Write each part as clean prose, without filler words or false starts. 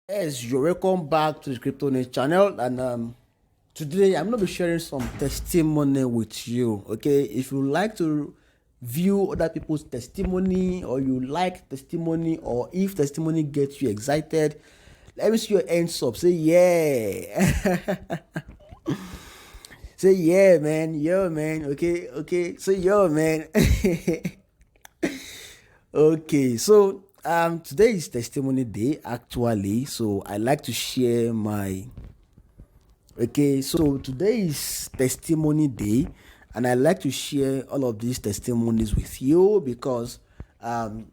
Yes, you're welcome back to the Crypto News channel, and today I'm going to be sharing some testimony with you. Okay, if you like to view other people's testimony, or you like testimony, or if testimony gets you excited, let me see your hands up. Say yeah. Say yeah, man. Yo, man. Okay, okay. Say yo, man. Okay, so today is testimony day actually. So I like to share my okay. So today is testimony day, and I like to share all of these testimonies with you because um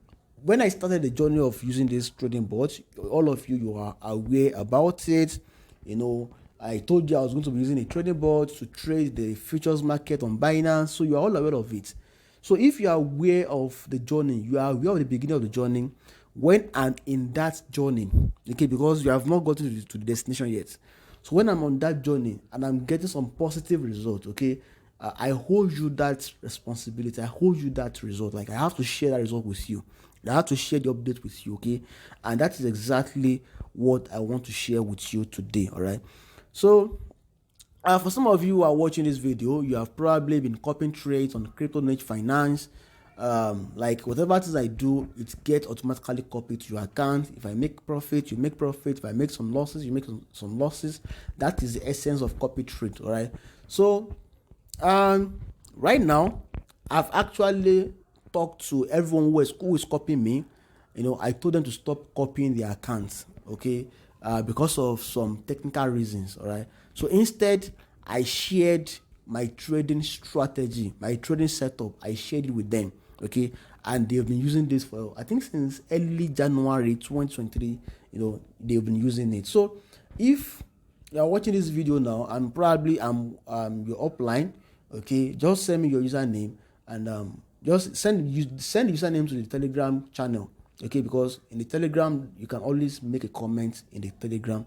when I started the journey of using this trading bot, all of you are aware about it. You know, I told you I was going to be using a trading bot to trade the futures market on Binance, so you are all aware of it. So if you are aware of the journey, you are aware of the beginning of the journey, when I'm in that journey, okay, because you have not gotten to the destination yet. So when I'm on that journey and I'm getting some positive results, okay, I hold you that responsibility. I hold you that result. Like I have to share that result with you. I have to share the update with you, okay? And that is exactly what I want to share with you today, all right? So for some of you who are watching this video, you have probably been copying trades on crypto niche finance. Like whatever it is I do, it gets automatically copied to your account. If I make profit, you make profit. If I make some losses, you make some losses. That is the essence of copy trade, all right? So right now, I've actually talked to everyone who is copying me. You know, I told them to stop copying their accounts, okay, because of some technical reasons, all right. So instead, I shared my trading strategy, my trading setup. I shared it with them, okay, and they've been using this for I think since early January 2023. You know, they've been using it. So if you're watching this video now and probably your upline, okay, just send me your username and just send username to the Telegram channel, okay, because in the Telegram you can always make a comment in the Telegram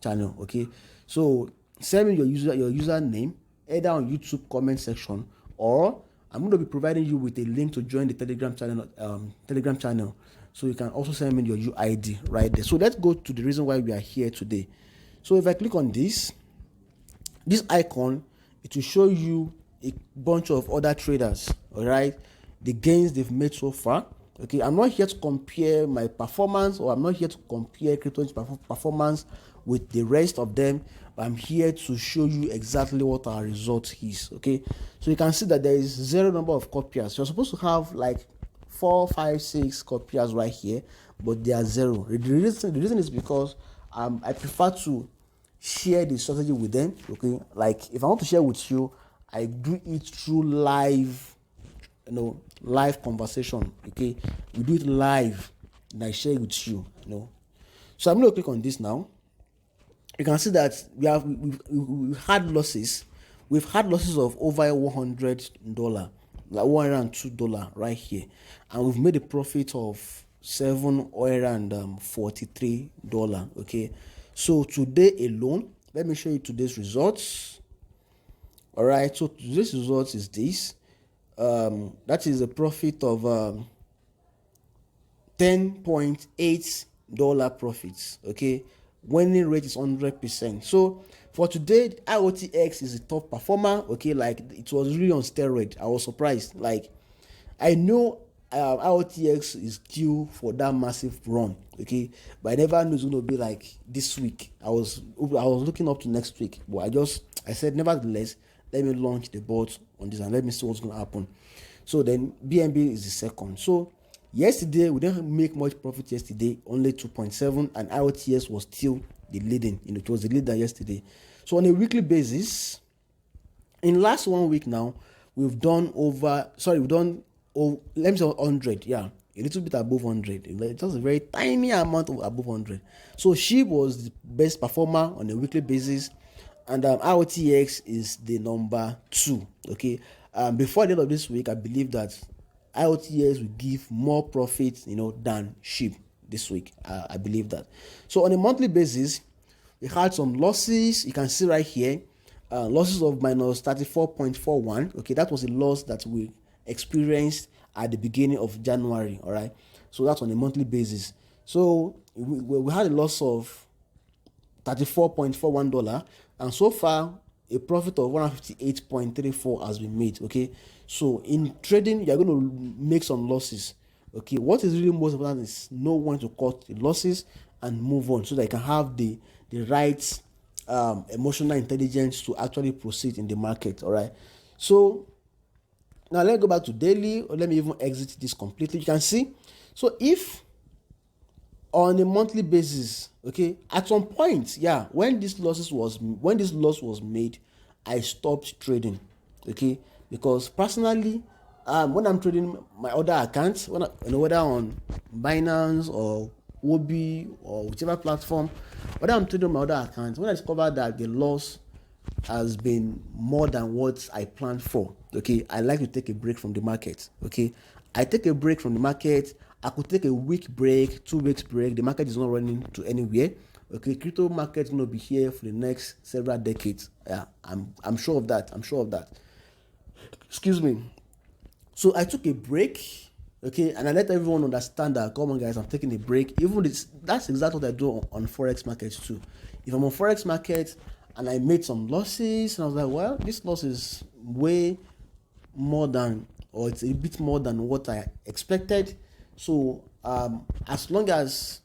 channel, okay. So send me your username either on YouTube comment section, or I'm going to be providing you with a link to join the Telegram channel. So you can also send me your UID right there. So let's go to the reason why we are here today. So if I click on this icon, it will show you a bunch of other traders, all right, the gains they've made so far. Okay, I'm not here to compare my performance, or I'm not here to compare crypto performance with the rest of them, but I'm here to show you exactly what our result is. Okay, so you can see that there is zero number of copiers. You're supposed to have like 4, 5, 6 copiers right here, but they are zero. The reason is because I prefer to share the strategy with them, okay. Like if I want to share with you, I do it through live conversation, okay. We do it live and I share it with you, so I'm going to click on this now. You can see that we've had losses. We've had losses of over $100, like $102 right here, and we've made a profit of $743. Okay, so today alone, let me show you today's results. All right, so today's results is this. That is a profit of $10.8 profits. Okay, winning rate is 100%. So for today, IOTX is a top performer. Okay, like it was really on steroid. I was surprised. Like I know IOTX is due for that massive run. Okay, but I never knew it's going to be like this week. I was looking up to next week, but I said nevertheless, let me launch the bot on this and let me see what's going to happen. So then BNB is the second. So yesterday we didn't make much profit yesterday, only 2.7, and IOTS was still the leading. It was the leader yesterday. So on a weekly basis, in last 1 week now, we've done let me say 100, yeah, a little bit above 100, just a very tiny amount of above 100. So SHIB was the best performer on a weekly basis, and IOTX is the number 2. Okay, before the end of this week, I believe that IOTX will give more profit, than SHIB this week. I believe that. So on a monthly basis, we had some losses. You can see right here, losses of minus 34.41. Okay, that was a loss that we experienced at the beginning of January. All right, so that's on a monthly basis. So we had a loss of $34.41, and so far a profit of 158.34 has been made. Okay, so in trading you're going to make some losses. Okay, what is really most important is know when to cut the losses and move on, so that you can have the right emotional intelligence to actually proceed in the market. All right, so now let's go back to daily, or let me even exit this completely. You can see, so if on a monthly basis, okay, at some point, yeah, when this loss was made, I stopped trading. Okay, because personally, when I'm trading my other accounts, whether on Binance or Obi or whichever platform, whether I'm trading my other accounts, when I discover that the loss has been more than what I planned for, okay, I like to take a break from the market. Okay, I take a break from the market. I could take a week break, 2 weeks break. The market is not running to anywhere. Okay, crypto market is going to be here for the next several decades. Yeah, I'm sure of that. Excuse me. So I took a break, okay, and I let everyone understand that, come on guys, I'm taking a break. Even that's exactly what I do on forex markets too. If I'm on forex market and I made some losses, and I was like, well, this loss is way more than, or it's a bit more than what I expected. So as long as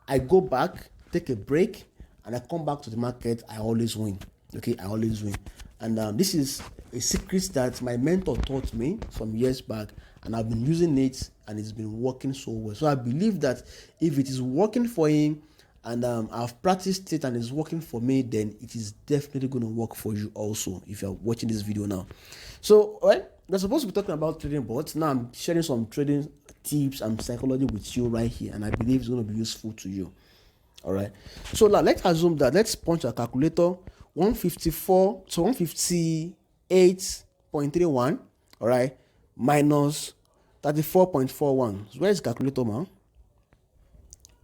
I go back, take a break, and I come back to the market, I always win. Okay, I always win. And this is a secret that my mentor taught me some years back, and I've been using it, and it's been working so well. So I believe that if it is working for him, and I've practiced it and it's working for me, then it is definitely going to work for you also, if you're watching this video now. So we're supposed to be talking about trading bots. Now I'm sharing some trading tips and psychology with you right here, and I believe it's going to be useful to you. All right, so now let's assume that, let's punch our calculator, 158.31, all right, minus 34.41. So where is calculator, man?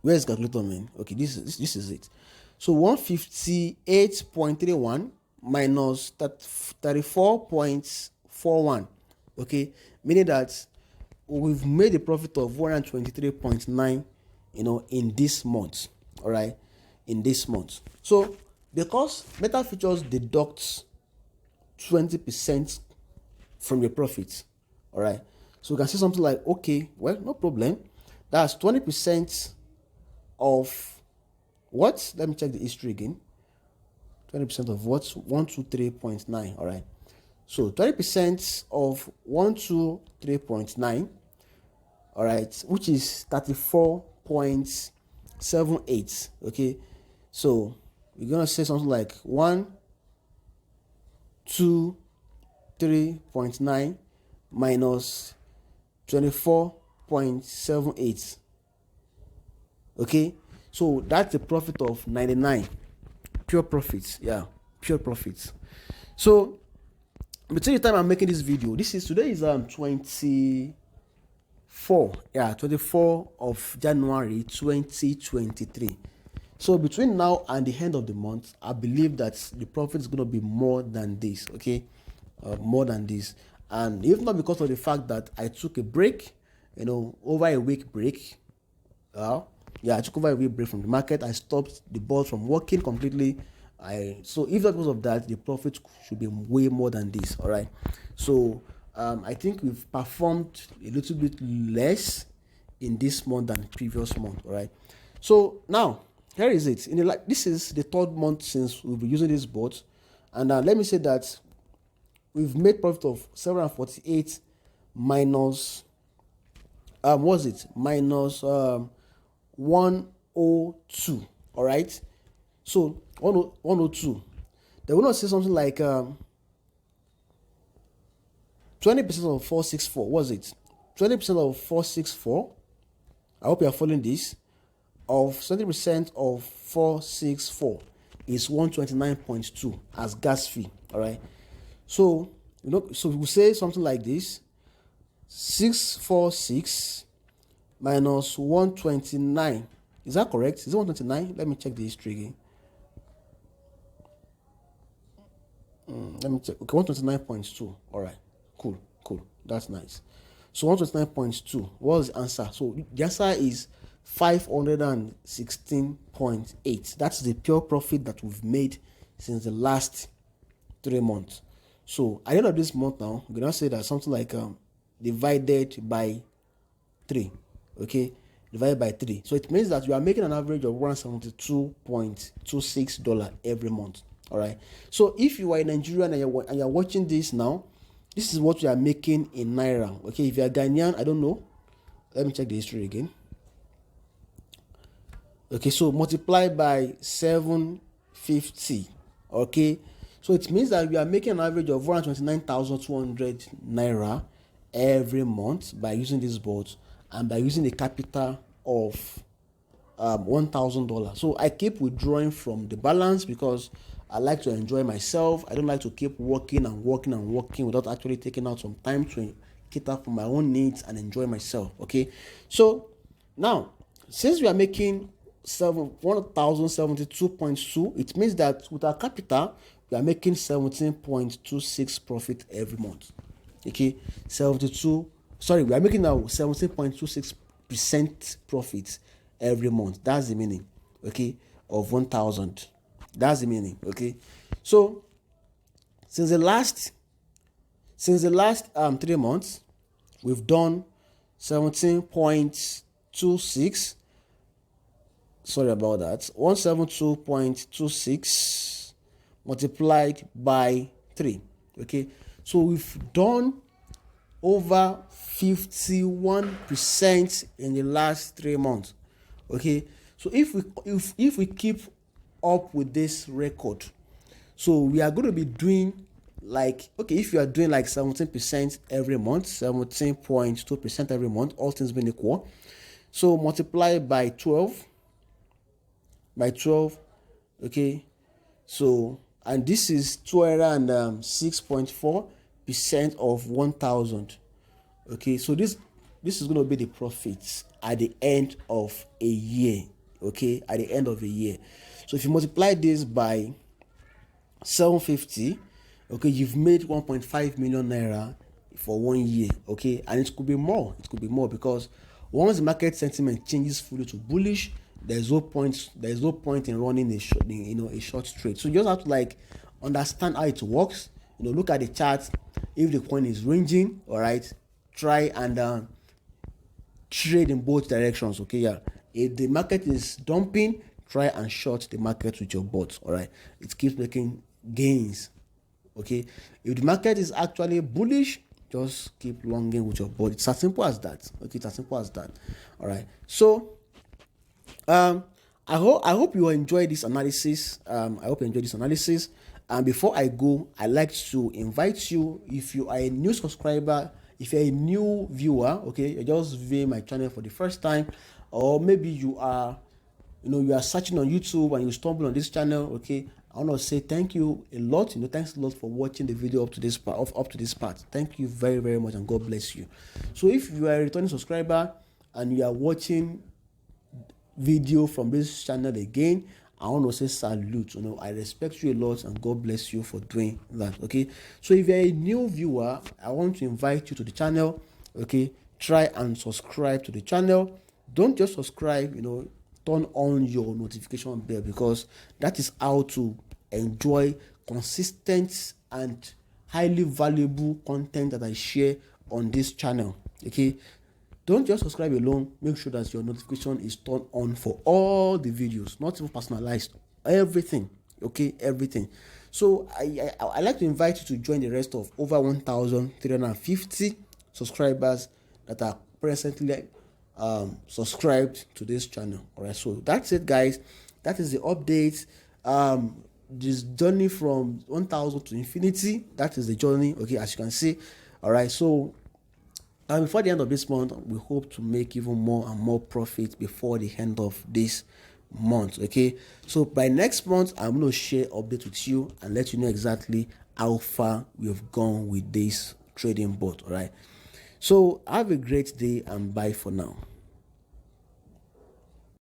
Where's calculator, man? Okay, this is it. So 158.31 minus 34.41. Okay, meaning that we've made a profit of 123.9, in this month. All right, in this month. So because Metafutures deducts 20% from your profits, all right, so we can say something like, okay, well, no problem, that's 20% of what? Let me check the history again. 20% of what? 123.9. All right, so 20% of 123.9, all right, which is 34.78. okay, so we're gonna say something like 123.9 minus 24.78. okay, so that's a profit of 99. Pure profits. Yeah, pure profits. So between the time I'm making this video, today is 24 of January 2023. So between now and the end of the month, I believe that the profit is going to be more than this. Okay, more than this. And if not because of the fact that I took a break, over a week break, I took over a week break from the market. I stopped the bot from working completely. So if not because of that, the profit should be way more than this. All right, so I think we've performed a little bit less in this month than previous month. All right, so now here is it. This is the third month since we've been using this bot, and let me say that we've made profit of 748 minus what's it, minus 102. all right, so 102. They will not say something like 20% of 464. What's it? 20% of 464. I hope you are following this. Of 20% of 464 is 129.2 as gas fee. All right, so so we will say something like this: 646 minus 129. Is that correct? Is it 129? Let me check the history again. Let me check. Okay, 129.2. All right, cool. That's nice. So 129.2. What was the answer? So the answer is 516.8. That's the pure profit that we've made since the last 3 months. So at the end of this month now, we're gonna say that something like divided by 3. Okay, divided by 3. So it means that you are making an average of $172.26 every month. All right. So if you are in Nigeria and you're watching this now, this is what you are making in Naira. Okay, if you are Ghanaian, I don't know. Let me check the history again. Okay, so multiply by 750. Okay, so it means that we are making an average of 129,200 Naira every month by using this bot and by using a capital of $1,000. So I keep withdrawing from the balance because I like to enjoy myself. I don't like to keep working and working and working without actually taking out some time to cater for my own needs and enjoy myself. Okay, so now since we are making 1,072.2, it means that with our capital we are making 17.26 profit every month. Okay, we are making now 17.26% profit every month. That's the meaning, okay, of 1,000. That's the meaning. Okay, so since the last 3 months we've done 17.26. Sorry about that. 172.26 multiplied by 3. Okay, so we've done over 51% in the last 3 months. Okay, so if we keep up with this record, so we are going to be doing like, okay, if you are doing like 17% every month, 17.2% every month, all things being equal, so multiply by 12. Okay, so and this is 206.4% of 1,000. Okay, so this is going to be the profits at the end of a year. Okay, at the end of a year. So if you multiply this by 750, okay, you've made 1.5 million Naira for 1 year. Okay, and it could be more. It could be more because once the market sentiment changes fully to bullish, there's no point in running a short trade. So you just have to like understand how it works. Look at the chart. If the coin is ranging, all right, try and trade in both directions. Okay, yeah. If the market is dumping, try and short the market with your bot. All right, it keeps making gains. Okay, if the market is actually bullish, just keep longing with your bot. It's as simple as that. Okay, it's as simple as that. All right, so I hope you enjoy this analysis. And before I go, I'd like to invite you, if you are a new subscriber, if you're a new viewer, okay, you're just viewing my channel for the first time, or maybe you are searching on YouTube and you stumble on this channel, okay, I want to say thank you a lot. Thanks a lot for watching the video up to this part. Thank you very, very much, and God bless you. So if you are a returning subscriber and you are watching video from this channel again, I want to say salute. I respect you a lot, and God bless you for doing that. Okay, so if you're a new viewer, I want to invite you to the channel. Okay, try and subscribe to the channel. Don't just subscribe, turn on your notification bell, because that is how to enjoy consistent and highly valuable content that I share on this channel. Okay, don't just subscribe alone. Make sure that your notification is turned on for all the videos, not even personalized, everything. Okay, everything. So I like to invite you to join the rest of over 1,350 subscribers that are presently subscribed to this channel. All right, so that's it, guys. That is the update. This journey from 1,000 to infinity, that is the journey. Okay, as you can see. All right, so before the end of this month, we hope to make even more and more profit before the end of this month. Okay, so by next month, I'm going to share update with you and let you know exactly how far we have gone with this trading bot. All right, so have a great day and bye for now.